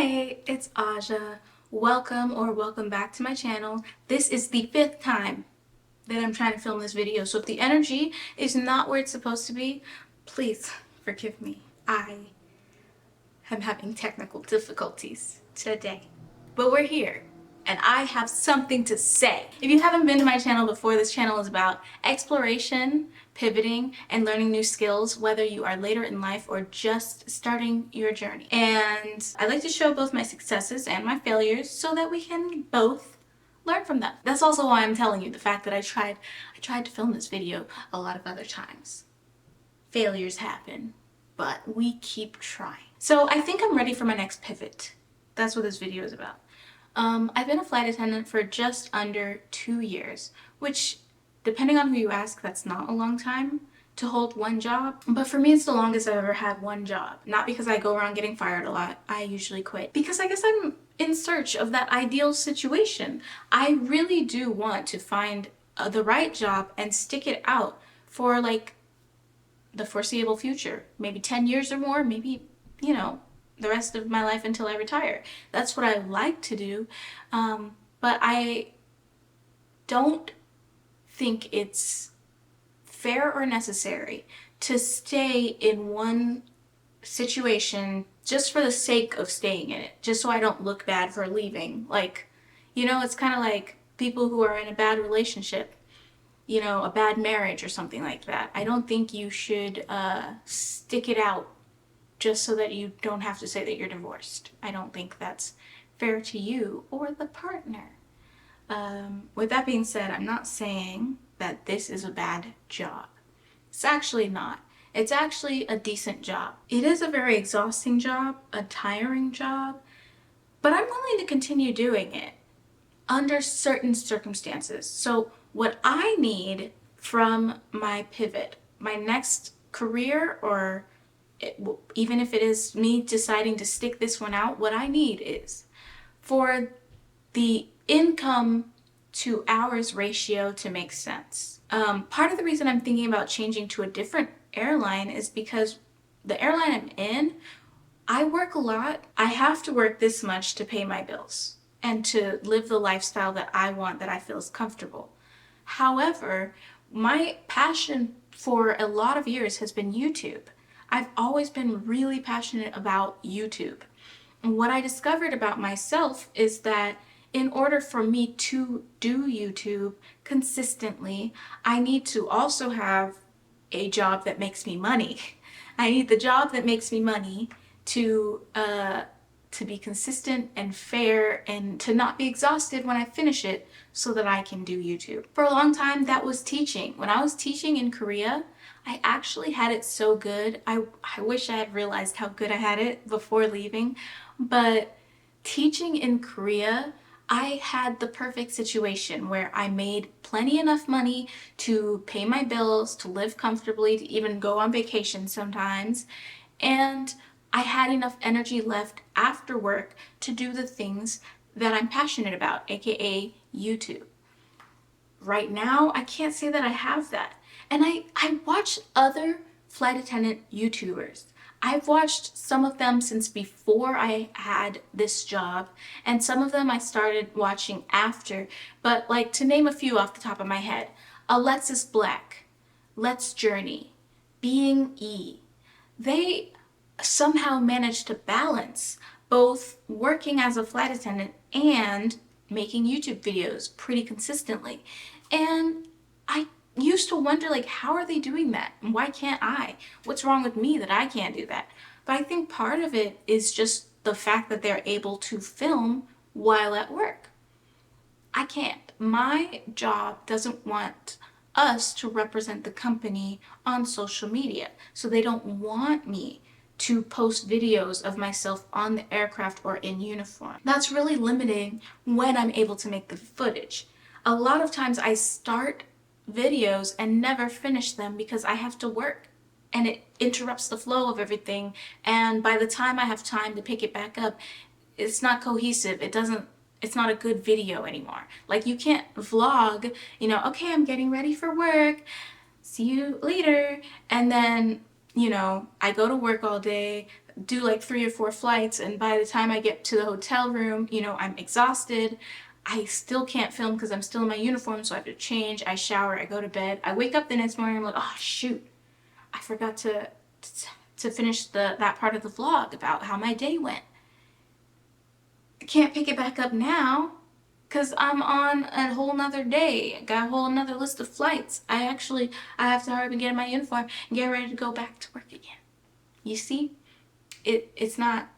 Hey, it's Aja. Welcome back to my channel. This is the 5th time that I'm trying to film this video, so if the energy is not where it's supposed to be, please forgive me. I am having technical difficulties today. But we're here, and I have something to say. If you haven't been to my channel before, this channel is about exploration, pivoting, and learning new skills, whether you are later in life or just starting your journey. And I like to show both my successes and my failures so that we can both learn from them. That's also why I'm telling you the fact that I tried to film this video a lot of other times. Failures happen, but we keep trying. So I think I'm ready for my next pivot. That's what this video is about. I've been a flight attendant for just under 2 years, which, depending on who you ask, that's not a long time to hold one job. But for me, it's the longest I've ever had one job. Not because I go around getting fired a lot. I usually quit. Because I guess I'm in search of that ideal situation. I really do want to find the right job and stick it out for like the foreseeable future. Maybe 10 years or more, maybe, the rest of my life until I retire. That's what I like to do, but I don't think it's fair or necessary to stay in one situation just for the sake of staying in it, just so I don't look bad for leaving. It's kind of like people who are in a bad relationship, a bad marriage or something like that. I don't think you should stick it out just so that you don't have to say that you're divorced. I don't think that's fair to you or the partner. With that being said, I'm not saying that this is a bad job. It's actually not. It's actually a decent job. It is a very exhausting job, a tiring job, but I'm willing to continue doing it under certain circumstances. So what I need from my pivot, my next career, or even if it is me deciding to stick this one out, what I need is for the income to hours ratio to make sense. Part of the reason I'm thinking about changing to a different airline is because the airline I'm in, I work a lot. I have to work this much to pay my bills and to live the lifestyle that I want, that I feel is comfortable. However, my passion for a lot of years has been YouTube. I've always been really passionate about YouTube. And what I discovered about myself is that in order for me to do YouTube consistently, I need to also have a job that makes me money. I need the job that makes me money to be consistent and fair and to not be exhausted when I finish it so that I can do YouTube. For a long time, that was teaching. When I was teaching in Korea, I actually had it so good. I wish I had realized how good I had it before leaving, but teaching in Korea, I had the perfect situation where I made plenty enough money to pay my bills, to live comfortably, to even go on vacation sometimes, and I had enough energy left after work to do the things that I'm passionate about, aka YouTube. Right now, I can't say that I have that. And I watch other flight attendant YouTubers. I've watched some of them since before I had this job, and some of them I started watching after. But like, to name a few off the top of my head, Alexis Black, Let's Journey, Being E. They somehow managed to balance both working as a flight attendant and making YouTube videos pretty consistently. And I used to wonder, how are they doing that? And why can't I? What's wrong with me that I can't do that? But I think part of it is just the fact that they're able to film while at work. I can't. My job doesn't want us to represent the company on social media. So they don't want me to post videos of myself on the aircraft or in uniform. That's really limiting when I'm able to make the footage. A lot of times I start videos and never finish them because I have to work and it interrupts the flow of everything, and by the time I have time to pick it back up, it's not cohesive. It's not a good video anymore. Like, you can't vlog, okay, I'm getting ready for work, see you later, and then I go to work all day, do like 3 or 4 flights, and by the time I get to the hotel room, you know, I'm exhausted. I still can't film because I'm still in my uniform, so I have to change. I shower, I go to bed. I wake up the next morning, I'm like, oh shoot, I forgot to finish that part of the vlog about how my day went. I can't pick it back up now because I'm on a whole nother day. Got a whole nother list of flights. I have to hurry up and get in my uniform and get ready to go back to work again. You see? It's not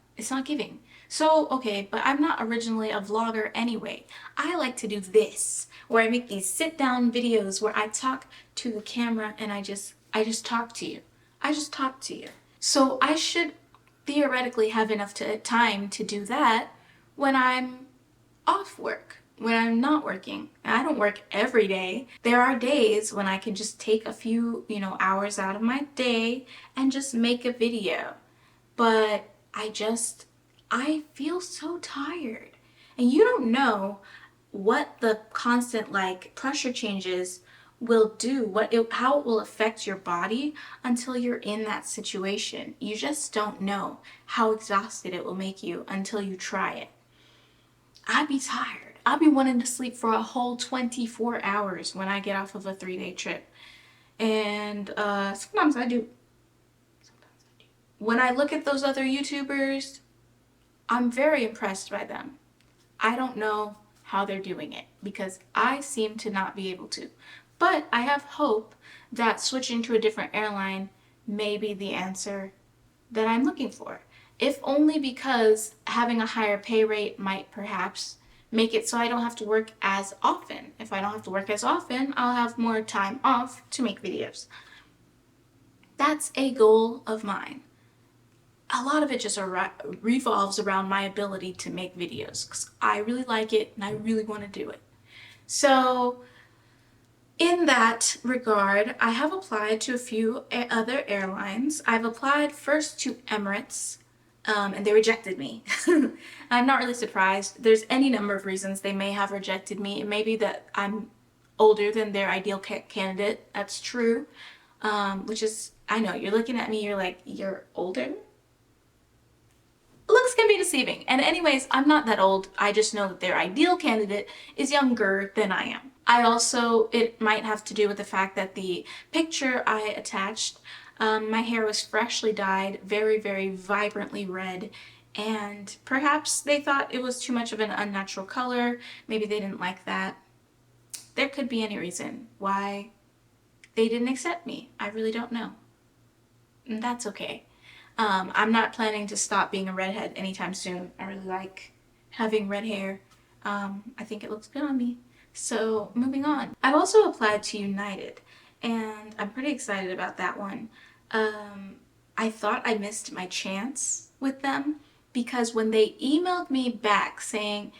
giving. So, okay, but I'm not originally a vlogger anyway. I like to do this, where I make these sit-down videos where I talk to the camera and I just talk to you. I just talk to you. So I should theoretically have enough time to do that when I'm off work, when I'm not working. I don't work every day. There are days when I can just take a few, you know, hours out of my day and just make a video. But I feel so tired. And you don't know what the constant like pressure changes will do, how it will affect your body until you're in that situation. You just don't know how exhausted it will make you until you try it. I'd be tired. I'd be wanting to sleep for a whole 24 hours when I get off of a 3-day trip. And sometimes I do. When I look at those other YouTubers, I'm very impressed by them. I don't know how they're doing it because I seem to not be able to. But I have hope that switching to a different airline may be the answer that I'm looking for. If only because having a higher pay rate might perhaps make it so I don't have to work as often. If I don't have to work as often, I'll have more time off to make videos. That's a goal of mine. A lot of it just revolves around my ability to make videos because I really like it and I really want to do it. So in that regard, I have applied to a few other airlines. I've applied first to Emirates, and they rejected me. I'm not really surprised. There's any number of reasons they may have rejected me. It may be that I'm older than their ideal candidate. That's true. Which is, I know, you're looking at me, you're like, you're older? Looks can be deceiving. And anyways, I'm not that old. I just know that their ideal candidate is younger than I am. It might have to do with the fact that the picture I attached, my hair was freshly dyed, very, very vibrantly red, and perhaps they thought it was too much of an unnatural color. Maybe they didn't like that. There could be any reason why they didn't accept me. I really don't know. And that's okay. I'm not planning to stop being a redhead anytime soon. I really like having red hair. I think it looks good on me. So moving on. I've also applied to United and I'm pretty excited about that one. I thought I missed my chance with them because when they emailed me back saying,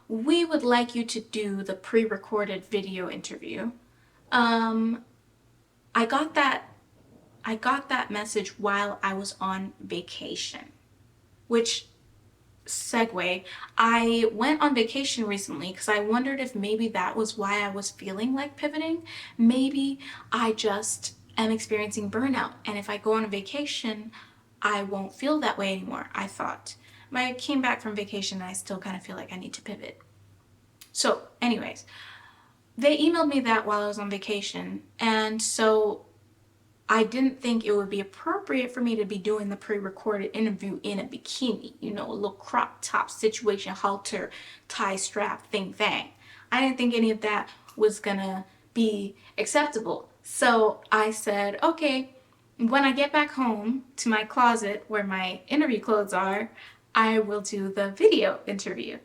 we would like you to do the pre-recorded video interview, I got that message while I was on vacation, which segue, I went on vacation recently because I wondered if maybe that was why I was feeling like pivoting. Maybe I just am experiencing burnout, and if I go on a vacation, I won't feel that way anymore, I thought. I came back from vacation and I still kind of feel like I need to pivot. So anyways, they emailed me that while I was on vacation, and so I didn't think it would be appropriate for me to be doing the pre-recorded interview in a bikini, you know, a little crop top situation, halter, tie strap, thing. I didn't think any of that was gonna be acceptable. So I said, okay, when I get back home to my closet where my interview clothes are, I will do the video interview.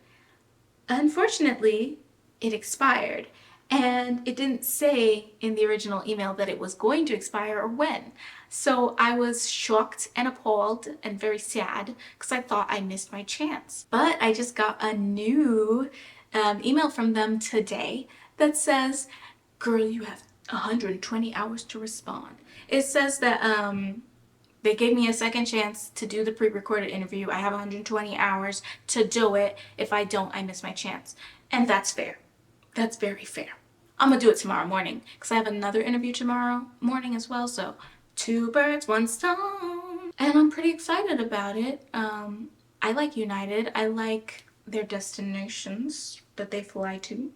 Unfortunately, it expired. And it didn't say in the original email that it was going to expire or when. So I was shocked and appalled and very sad because I thought I missed my chance. But I just got a new email from them today that says, girl, you have 120 hours to respond. It says that they gave me a second chance to do the pre-recorded interview. I have 120 hours to do it. If I don't, I miss my chance. And that's fair. That's very fair. I'm gonna do it tomorrow morning because I have another interview tomorrow morning as well, so 2 birds, 1 stone. and I'm pretty excited about it. I like United. I like their destinations that they fly to.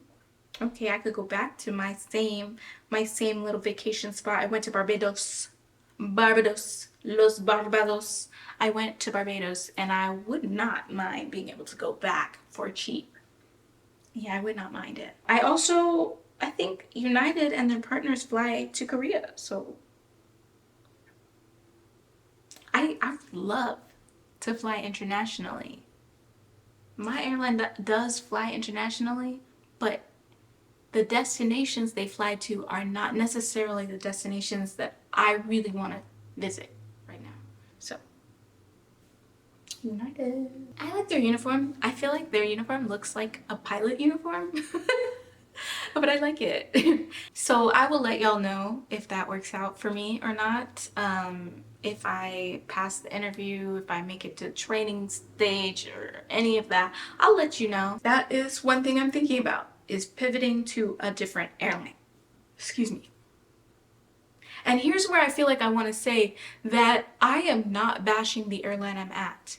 Okay, I could go back to my same little vacation spot. I went to Barbados. Barbados. Los Barbados. I went to Barbados and I would not mind being able to go back for cheap. Yeah, I would not mind it. I think United and their partners fly to Korea. So I love to fly internationally. My airline does fly internationally, but the destinations they fly to are not necessarily the destinations that I really want to visit right now. So, United. I like their uniform. I feel like their uniform looks like a pilot uniform. But I like it. So I will let y'all know if that works out for me or not. If I pass the interview, if I make it to training stage or any of that, I'll let you know. That is one thing I'm thinking about, is pivoting to a different airline. Excuse me. And here's where I feel like I want to say that I am not bashing the airline I'm at.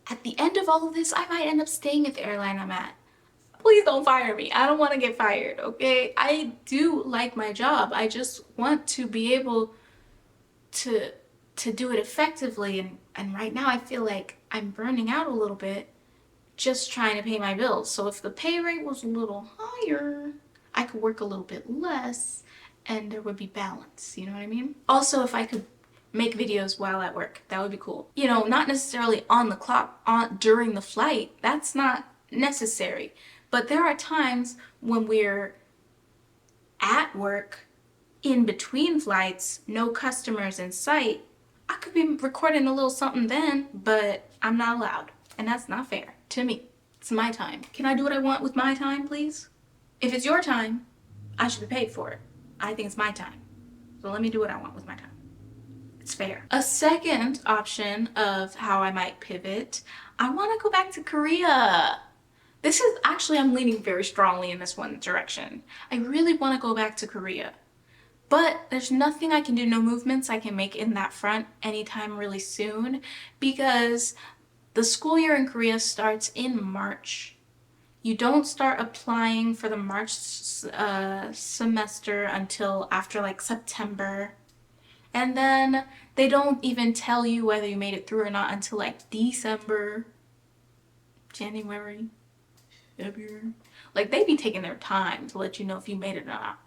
At the end of all of this, I might end up staying at the airline I'm at. Please don't fire me. I don't want to get fired, okay? I do like my job. I just want to be able to do it effectively, and right now I feel like I'm burning out a little bit just trying to pay my bills. So if the pay rate was a little higher, I could work a little bit less and there would be balance, you know what I mean? Also, if I could make videos while at work, that would be cool. You know, not necessarily on the clock, during the flight. That's not necessary. But there are times when we're at work, in between flights, no customers in sight. I could be recording a little something then, but I'm not allowed. And that's not fair to me. It's my time. Can I do what I want with my time, please? If it's your time, I should be paid for it. I think it's my time. So let me do what I want with my time. It's fair. A second option of how I might pivot, I want to go back to Korea. This is actually, I'm leaning very strongly in this one direction. I really want to go back to Korea. But there's nothing I can do, no movements I can make in that front anytime really soon, because the school year in Korea starts in March. You don't start applying for the March semester until after like September. And then they don't even tell you whether you made it through or not until like December, January, February. Like, they be taking their time to let you know if you made it or not.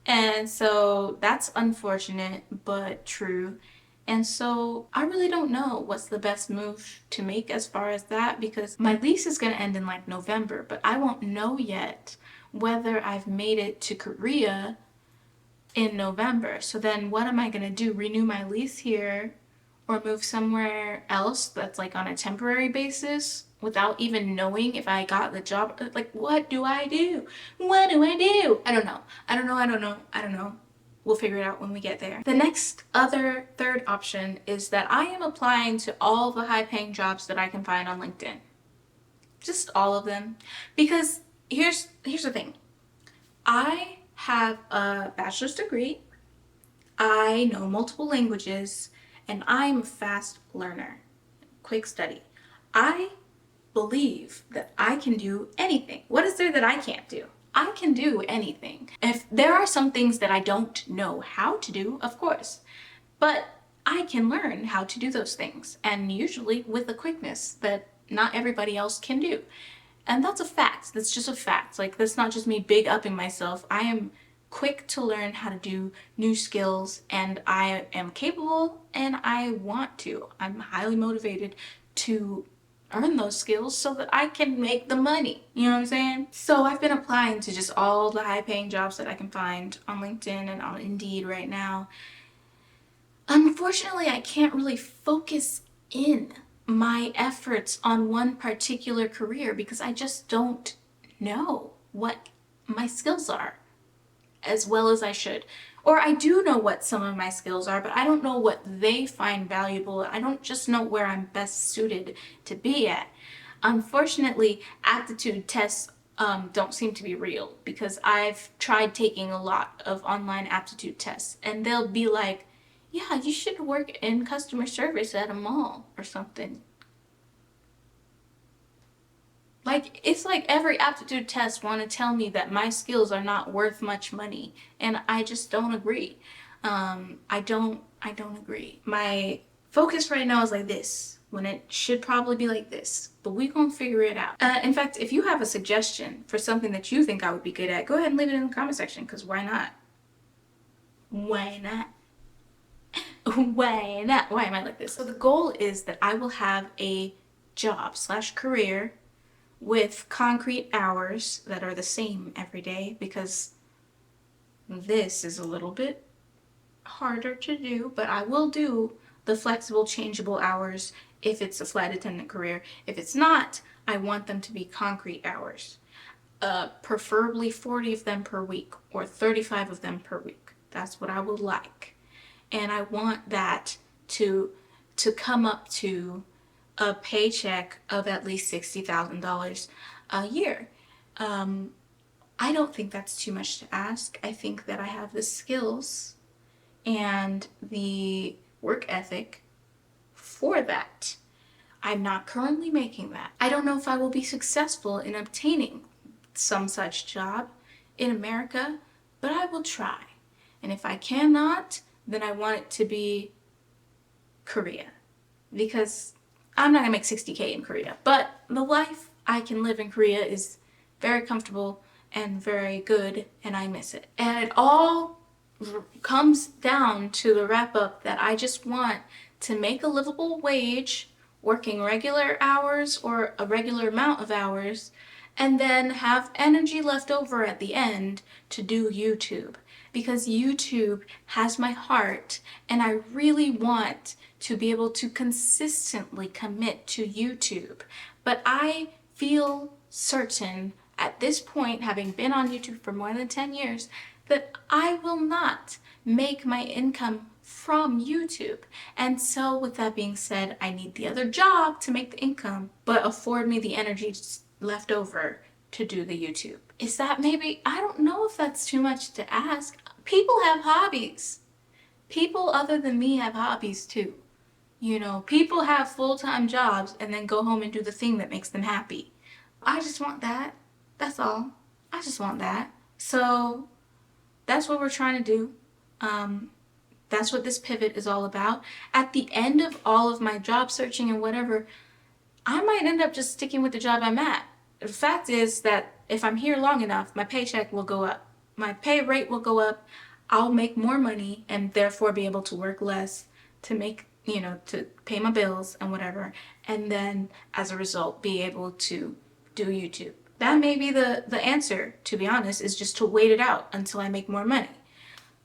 And so that's unfortunate, but true. And so I really don't know what's the best move to make as far as that, because my lease is going to end in like November, but I won't know yet whether I've made it to Korea in November. So then what am I going to do? Renew my lease here or move somewhere else that's like on a temporary basis without even knowing if I got the job? Like, what do I do? What do I do? I don't know. We'll figure it out when we get there. The third option is that I am applying to all the high-paying jobs that I can find on LinkedIn. Just all of them. Because here's the thing. I have a bachelor's degree. I know multiple languages, and I'm a fast learner. Quick study. I believe that I can do anything. What is there that I can't do? I can do anything. If there are some things that I don't know how to do, of course, but I can learn how to do those things, and usually with a quickness that not everybody else can do. And that's a fact. That's just a fact. Like, that's not just me big upping myself. I am quick to learn how to do new skills, and I am capable, and I want to. I'm highly motivated to earn those skills so that I can make the money. You know what I'm saying? So I've been applying to just all the high-paying jobs that I can find on LinkedIn and on Indeed right now. Unfortunately, I can't really focus in my efforts on one particular career because I just don't know what my skills are as well as I should. Or I do know what some of my skills are, but I don't know what they find valuable. I don't just know where I'm best suited to be at. Unfortunately, aptitude tests don't seem to be real, because I've tried taking a lot of online aptitude tests, and they'll be like, Yeah, you should work in customer service at a mall or something. Like, it's like every aptitude test want to tell me that my skills are not worth much money, and I just don't agree. I don't agree. My focus right now is like this, when it should probably be like this, but we gonna figure it out. In fact, if you have a suggestion for something that you think I would be good at, go ahead and leave it in the comment section, because why not? Why not? Why not? Why am I like this? So the goal is that I will have a job slash career with concrete hours that are the same every day, because this is a little bit harder to do, but I will do the flexible changeable hours if it's a flight attendant career. If it's not, I want them to be concrete hours. Preferably 40 of them per week or 35 of them per week. That's what I would like. And I want that to come up to a paycheck of at least $60,000 a year. I don't think that's too much to ask. I think that I have the skills and the work ethic for that. I'm not currently making that. I don't know if I will be successful in obtaining some such job in America, but I will try. And if I cannot, then I want it to be Korea, because I'm not gonna make 60K in Korea, but the life I can live in Korea is very comfortable and very good, and I miss it. And it all comes down to the wrap up that I just want to make a livable wage, working regular hours or a regular amount of hours, and then have energy left over at the end to do YouTube. Because YouTube has my heart, and I really want to be able to consistently commit to YouTube. But I feel certain at this point, having been on YouTube for more than 10 years, that I will not make my income from YouTube. And so with that being said, I need the other job to make the income, but afford me the energy left over to do the YouTube. Is that maybe, I don't know if that's too much to ask. People have hobbies. People other than me have hobbies too. You know, people have full-time jobs and then go home and do the thing that makes them happy. I just want that. That's all. I just want that. So that's what we're trying to do. That's what this pivot is all about. At the end of all of my job searching and whatever, I might end up just sticking with the job I'm at. The fact is that if I'm here long enough, my paycheck will go up. My pay rate will go up. I'll make more money and therefore be able to work less to make, to pay my bills and whatever. And then as a result, be able to do YouTube. That may be the answer, to be honest, is just to wait it out until I make more money.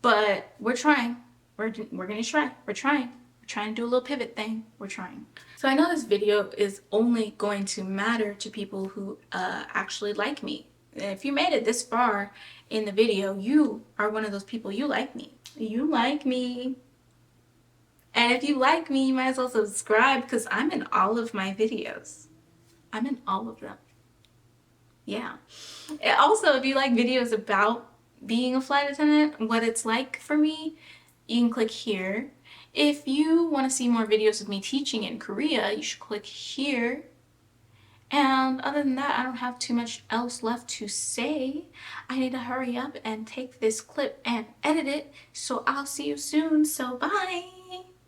But we're trying. We're gonna try. We're trying. We're trying to do a little pivot thing. We're trying. So I know this video is only going to matter to people who actually like me. And if you made it this far in the video, you are one of those people. You like me. You like me. And if you like me, you might as well subscribe, because I'm in all of my videos. I'm in all of them. Yeah. Also, if you like videos about being a flight attendant, what it's like for me, you can click here. If you want to see more videos of me teaching in Korea, you should click here. And other than that, I don't have too much else left to say. I need to hurry up and take this clip and edit it. So I'll see you soon. So bye.